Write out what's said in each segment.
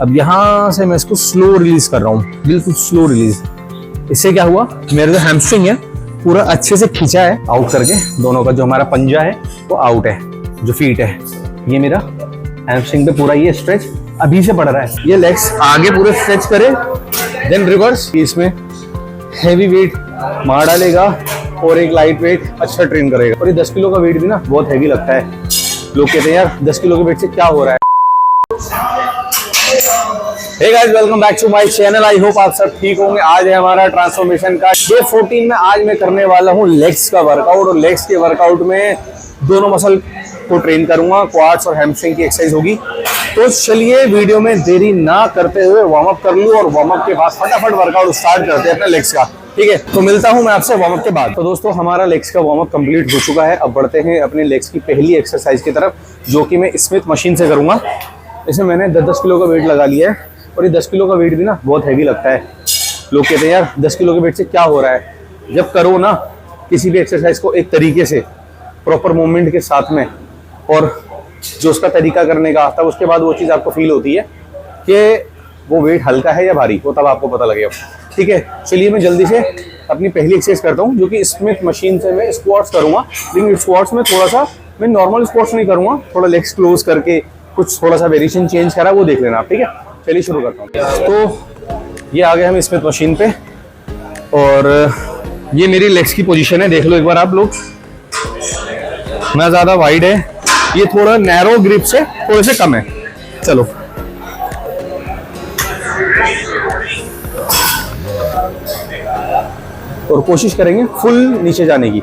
अब यहाँ से मैं इसको स्लो रिलीज कर रहा हूँ, बिल्कुल स्लो रिलीज। इससे क्या हुआ, मेरा जो हैमस्ट्रिंग है पूरा अच्छे से खींचा है आउट करके, दोनों का जो हमारा पंजा है वो आउट है, जो फीट है ये मेरा हैमस्ट्रिंग पे पूरा ये स्ट्रेच अभी से पड़ रहा है। ये लेग्स आगे पूरे स्ट्रेच करे, देन रिवर्स, इसमें हैवी वेट मार डालेगा और एक लाइट वेट अच्छा ट्रेन करेगा। और ये 10 किलो का वेट भी ना बहुत हैवी लगता है, लोग कहते हैं यार 10 किलो के वेट से क्या हो रहा है। Hey guys, welcome back to my channel. I hope आप सब ठीक होंगे। आज है हमारा ट्रांसफॉर्मेशन का डे 14 में। आज मैं करने वाला हूँ लेग्स का वर्कआउट, और लेग्स के वर्कआउट में दोनों मसल को ट्रेन करूंगा, क्वाड्स और हैमस्ट्रिंग की एक्सरसाइज होगी। तो चलिए वीडियो में देरी ना करते हुए वार्म अप कर लूँ, और वार्म अप के बाद फटाफट वर्कआउट स्टार्ट करते हैं अपने लेग्स का। ठीक है, तो मिलता हूँ मैं आपसे वार्म अप के बाद। तो दोस्तों हमारा लेग्स का वार्म अप कंप्लीट हो चुका है। अब बढ़ते हैं अपने लेग्स की पहली एक्सरसाइज की तरफ, जो कि मैं स्मिथ मशीन से करूंगा। इसमें मैंने 10-10 किलो का वेट लगा लिया है, और ये 10 किलो का वेट भी ना बहुत हैवी लगता है। लोग कहते हैं यार 10 किलो के वेट से क्या हो रहा है। जब करो ना किसी भी एक्सरसाइज को एक तरीके से, प्रॉपर मूवमेंट के साथ में, और जो उसका तरीका करने का, तब उसके बाद वो चीज़ आपको फील होती है कि वो वेट हल्का है या भारी, वो तब आपको पता लगेगा। ठीक है, चलिए मैं जल्दी से अपनी पहली एक्सरसाइज करता हूँ, जो कि स्मिथ मशीन से मैं स्क्वाट्स करूँगा। लेकिन स्क्वाट्स में थोड़ा सा मैं नॉर्मल स्क्वाट्स नहीं करूँगा, थोड़ा लेग्स क्लोज करके कुछ थोड़ा सा वेरिएशन चेंज करा, वो देख लेना आप। ठीक है, चलिए शुरू करता हूँ। तो ये आ गए हम स्मिथ मशीन पे, और ये मेरी लेग्स की पोजीशन है, देख लो एक बार आप लोग। ना ज़्यादा वाइड है, ये थोड़ा नैरो ग्रिप से थोड़े से कम है। चलो और कोशिश करेंगे फुल नीचे जाने की।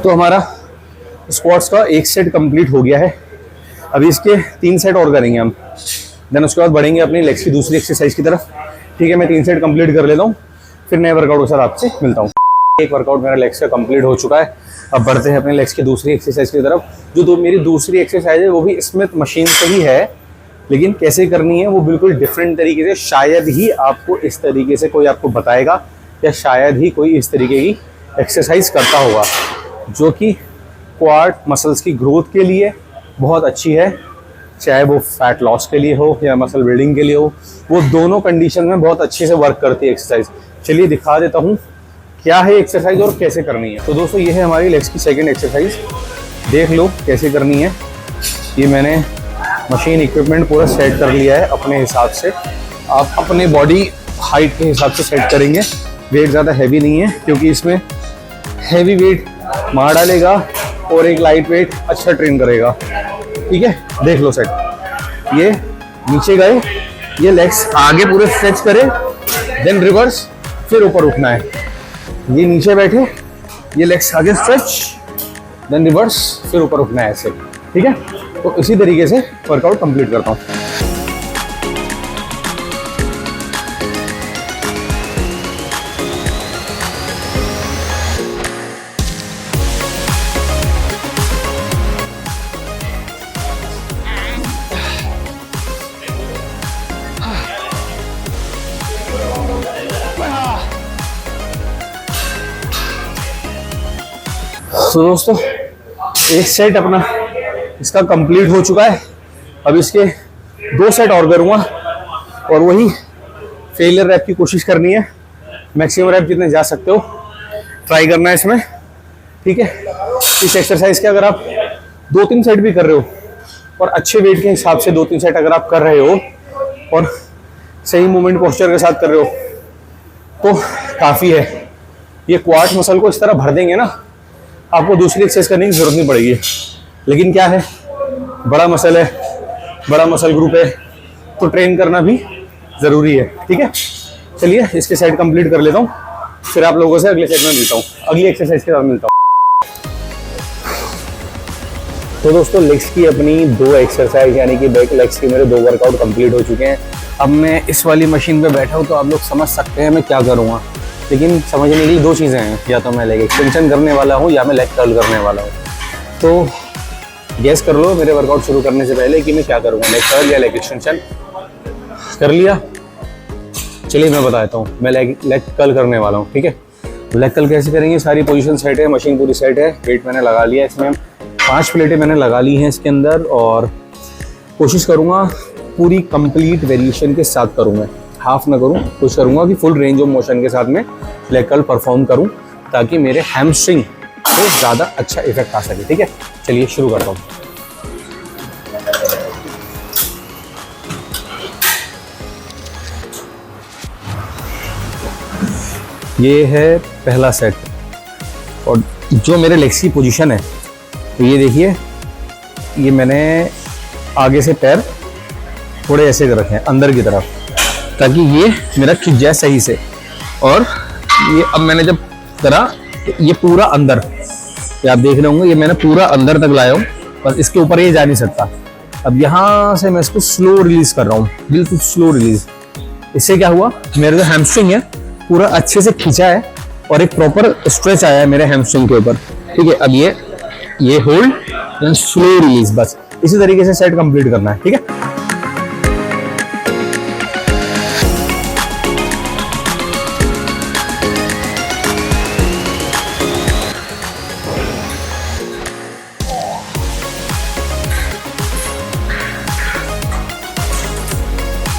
तो हमारा स्क्वाट्स का एक सेट कंप्लीट हो गया है। अभी इसके 3 सेट और करेंगे हम, देन उसके बाद बढ़ेंगे अपनी लेग्स की दूसरी एक्सरसाइज की तरफ। ठीक है, मैं 3 सेट कंप्लीट कर लेता हूँ, फिर नए वर्कआउट के साथ आपसे मिलता हूँ। एक वर्कआउट मेरा लेग्स का कंप्लीट हो चुका है। अब बढ़ते हैं अपने लेग्स की दूसरी एक्सरसाइज की तरफ। जो मेरी दूसरी एक्सरसाइज है वो भी स्मिथ मशीन से ही है, लेकिन कैसे करनी है वो बिल्कुल डिफरेंट तरीके से। शायद ही आपको इस तरीके से कोई आपको बताएगा, या शायद ही कोई इस तरीके की एक्सरसाइज करता होगा, जो कि क्वाड मसल्स की ग्रोथ के लिए बहुत अच्छी है। चाहे वो फैट लॉस के लिए हो या मसल बिल्डिंग के लिए हो, वो दोनों कंडीशन में बहुत अच्छे से वर्क करती है एक्सरसाइज। चलिए दिखा देता हूँ क्या है एक्सरसाइज और कैसे करनी है। तो दोस्तों ये है हमारी लेग्स की सेकंड एक्सरसाइज, देख लो कैसे करनी है। ये मैंने मशीन इक्विपमेंट पूरा सेट कर लिया है अपने हिसाब से। आप अपने बॉडी हाइट के हिसाब से सेट करेंगे। वेट ज़्यादा हैवी नहीं है, क्योंकि इसमें हैवी वेट मार डालेगा और एक लाइट वेट अच्छा ट्रेन करेगा। ठीक है, देख लो सेट। ये नीचे गए, ये लेग्स आगे पूरे स्ट्रेच करे, देन रिवर्स, फिर ऊपर उठना है। ये नीचे बैठे, ये लेग्स आगे स्ट्रेच, देन रिवर्स, फिर ऊपर उठना है ऐसे। ठीक है, तो इसी तरीके से वर्कआउट कंप्लीट करता हूँ। तो दोस्तों एक सेट अपना इसका कंप्लीट हो चुका है। अब इसके 2 सेट और करूँगा, और वही फेलियर रैप की कोशिश करनी है। मैक्सिमम रैप जितने जा सकते हो ट्राई करना है इसमें। ठीक है, इस एक्सरसाइज के अगर आप 2-3 सेट भी कर रहे हो, और अच्छे वेट के हिसाब से 2-3 सेट अगर आप कर रहे हो, और सही मूवमेंट पोस्चर के साथ कर रहे हो, तो काफ़ी है। ये क्वाड मसल को इस तरह भर देंगे ना, आपको दूसरी एक्सरसाइज करने की जरूरत नहीं पड़ेगी। लेकिन क्या है, बड़ा मसल है, बड़ा मसल ग्रुप है, तो ट्रेन करना भी ज़रूरी है। ठीक है, चलिए इसके सेट कंप्लीट कर लेता हूँ, फिर आप लोगों से अगले सेट में मिलता हूँ, अगली एक्सरसाइज के साथ मिलता हूँ। तो दोस्तों लेग्स की अपनी 2 एक्सरसाइज यानी कि बैक लेग्स की मेरे 2 वर्कआउट कंप्लीट हो चुके हैं। अब मैं इस वाली मशीन पे बैठा हूँ, तो आप लोग समझ सकते हैं मैं क्या करूँगा। लेकिन समझने के लिए 2 चीज़ें हैं, या तो मैं लेग एक्सटेंशन करने वाला हूँ, या मैं लेग कर्ल करने वाला हूँ। तो गैस कर लो मेरे वर्कआउट शुरू करने से पहले कि मैं क्या करूँगा, लेग कर्ल या लेग एक्सटेंशन। कर लिया? चलिए मैं बताता हूँ, मैं लेग कर्ल करने वाला हूँ। ठीक है, लेग कर्ल कैसे करेंगे, सारी पोजीशन सेट है, मशीन पूरी सेट है, वेट मैंने लगा लिया, इसमें 5 प्लेटें मैंने लगा ली हैं इसके अंदर, और कोशिश करूँगा पूरी कंप्लीट वेरिएशन के साथ करूँ, मैं हाफ ना करूँ, कोशिश करूँगा कि फुल रेंज ऑफ मोशन के साथ में लेग कर्ल परफॉर्म करूँ ताकि मेरे हैमस्ट्रिंग पे ज़्यादा अच्छा इफेक्ट आ सके। ठीक है, चलिए शुरू करता हूँ। ये है पहला सेट, और जो मेरे लेग्स की पोजीशन है तो ये देखिए, ये मैंने आगे से पैर थोड़े ऐसे कर रखे हैं अंदर की तरफ ताकि ये मेरा खिंच जाए सही से, और ये अब मैंने जब करा तो ये पूरा अंदर, ये आप देख रहे होंगे, ये मैंने पूरा अंदर तक लाया हूँ, बस इसके ऊपर ये जा नहीं सकता। अब यहाँ से मैं इसको स्लो रिलीज कर रहा हूँ, बिल्कुल स्लो रिलीज। इससे क्या हुआ, मेरा जो हैमस्ट्रिंग है पूरा अच्छे से खींचा है और एक प्रॉपर स्ट्रेच आया है मेरे हैमस्ट्रिंग के ऊपर। ठीक है, अब ये होल्ड देन स्लो रिलीज, बस इसी तरीके से सेट कंप्लीट करना है। ठीक है,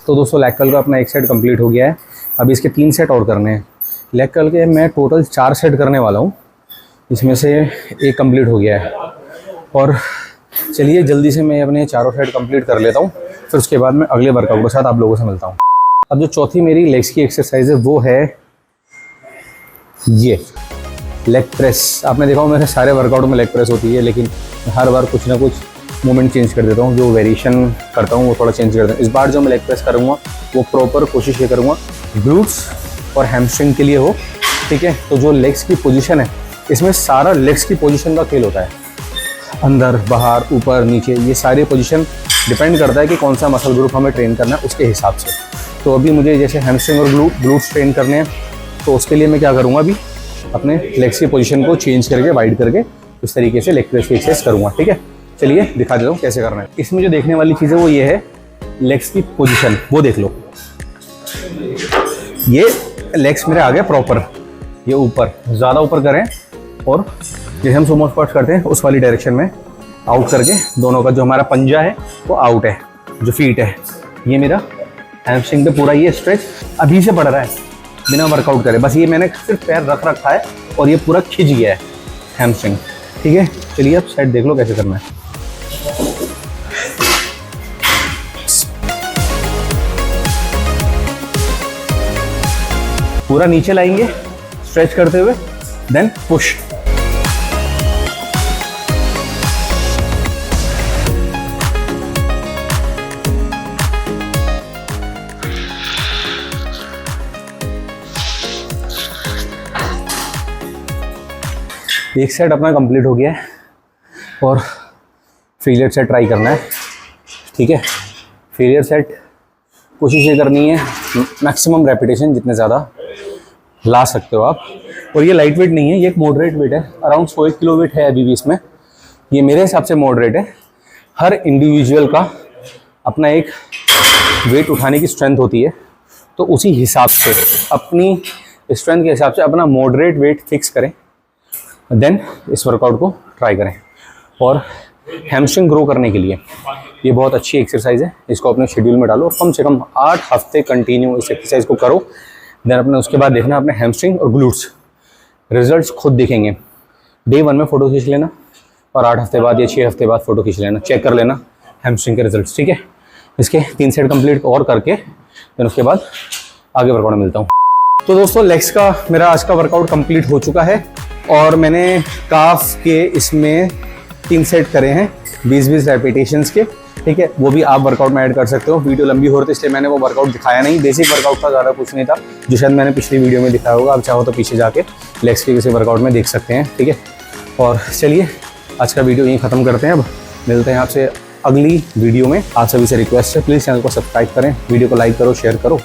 तो दोस्तों लेग कर्ल का अपना एक सेट कंप्लीट हो गया है। अभी इसके 3 सेट और करने हैं। लेग कर्ल के मैं टोटल 4 सेट करने वाला हूँ, इसमें से एक कंप्लीट हो गया है, और चलिए जल्दी से मैं अपने चारों सेट कंप्लीट कर लेता हूँ, फिर उसके बाद मैं अगले वर्कआउट के साथ आप लोगों से मिलता हूँ। अब जो चौथी मेरी लेग्स की एक्सरसाइज है वो है ये लेग प्रेस। आपने देखा हो मेरे सारे वर्कआउट में लेग प्रेस होती है, लेकिन हर बार कुछ ना कुछ मूवमेंट चेंज कर देता हूँ, जो वेरिएशन करता हूँ वो थोड़ा चेंज कर देता हूँ। इस बार जो मैं लेग प्रेस करूँगा वो प्रॉपर कोशिश ये करूँगा ग्लूट्स और हैमस्ट्रिंग के लिए हो। ठीक है, तो जो लेग्स की पोजीशन है इसमें सारा लेग्स की पोजीशन का खेल होता है, अंदर बाहर ऊपर नीचे, ये सारी पोजीशन डिपेंड करता है कि कौन सा मसल ग्रुप हमें ट्रेन करना है उसके हिसाब से। तो अभी मुझे जैसे हैमस्ट्रिंग और ग्लूट्स ट्रेन करने हैं, तो उसके लिए मैं क्या करूँगा, अभी अपने लेग्स की पोजीशन को चेंज करके वाइड करके इस तरीके से लेग प्रेस की एक्सरसाइज करूँगा। ठीक है, चलिए दिखा देता हूँ कैसे करना है। इसमें जो देखने वाली चीज़ है वो ये है लेग्स की पोजीशन, वो देख लो, ये लेग्स मेरे आ गए प्रॉपर, ये ऊपर ज़्यादा ऊपर करें, और जैसे हम सुमो स्क्वाट्स करते हैं उस वाली डायरेक्शन में आउट करके दोनों का जो हमारा पंजा है वो आउट है, जो फीट है ये मेरा हैमस्ट्रिंग पे पूरा ये स्ट्रेच अभी से पड़ रहा है बिना वर्कआउट करे, बस ये मैंने सिर्फ पैर रख रखा है और ये पूरा खिंच गया है हैमस्ट्रिंग। ठीक है, चलिए अब सेट देख लो कैसे करना है। पूरा नीचे लाएंगे स्ट्रेच करते हुए, देन पुश। एक सेट अपना कंप्लीट हो गया है और फेलियर सेट ट्राई करना है। ठीक है, फेलियर सेट कोशिश ये करनी है मैक्सिमम रेपिटेशन जितने ज़्यादा ला सकते हो आप। और ये लाइट वेट नहीं है, ये एक मॉडरेट वेट है, अराउंड 100 किलो वेट है अभी भी इसमें। ये मेरे हिसाब से मॉडरेट है। हर इंडिविजुअल का अपना एक वेट उठाने की स्ट्रेंथ होती है, तो उसी हिसाब से अपनी स्ट्रेंथ के हिसाब से अपना मॉडरेट वेट फिक्स करें, देन इस वर्कआउट को ट्राई करें। और हैमस्ट्रिंग ग्रो करने के लिए ये बहुत अच्छी एक्सरसाइज है, इसको अपने शेड्यूल में डालो और कम से कम 8 हफ्ते कंटिन्यू इस एक्सरसाइज को करो। देन अपने उसके बाद देखना अपने हैमस्ट्रिंग और ग्लूट्स रिजल्ट्स खुद दिखेंगे। डे 1 में फ़ोटो खींच लेना और 8 हफ्ते बाद या 6 हफ्ते बाद फ़ोटो खींच लेना, चेक कर लेना हैमस्ट्रिंग के रिजल्ट्स। ठीक है, इसके 3 सेट कंप्लीट और करके देन उसके बाद आगे वर्कआउट में मिलता हूँ। तो दोस्तों लेग्स का मेरा आज का वर्कआउट कंप्लीट हो चुका है और मैंने काफ के इसमें 3 सेट करे हैं 20-20 रेपिटेशंस के। ठीक है, वो भी आप वर्कआउट में ऐड कर सकते हो। वीडियो लंबी हो रही थी इसलिए मैंने वो वर्कआउट दिखाया नहीं, बेसिक वर्कआउट का ज़्यादा कुछ नहीं था जो शायद मैंने पिछली वीडियो में दिखाया होगा। आप चाहो तो पीछे जाके लेग्स के किसी वर्कआउट में देख सकते हैं। ठीक है, और चलिए आज का वीडियो यहीं ख़त्म करते हैं। अब मिलते हैं आपसे अगली वीडियो में। आप सभी से रिक्वेस्ट है प्लीज़ चैनल को सब्सक्राइब करें, वीडियो को लाइक करो, शेयर करो।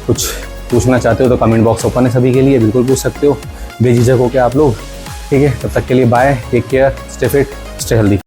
कुछ पूछना चाहते हो तो कमेंट बॉक्स ओपन है सभी के लिए, बिल्कुल पूछ सकते हो, बेझिझक हो के आप लोग। ठीक है, तब तक के लिए bye, take care, stay fit, stay healthy.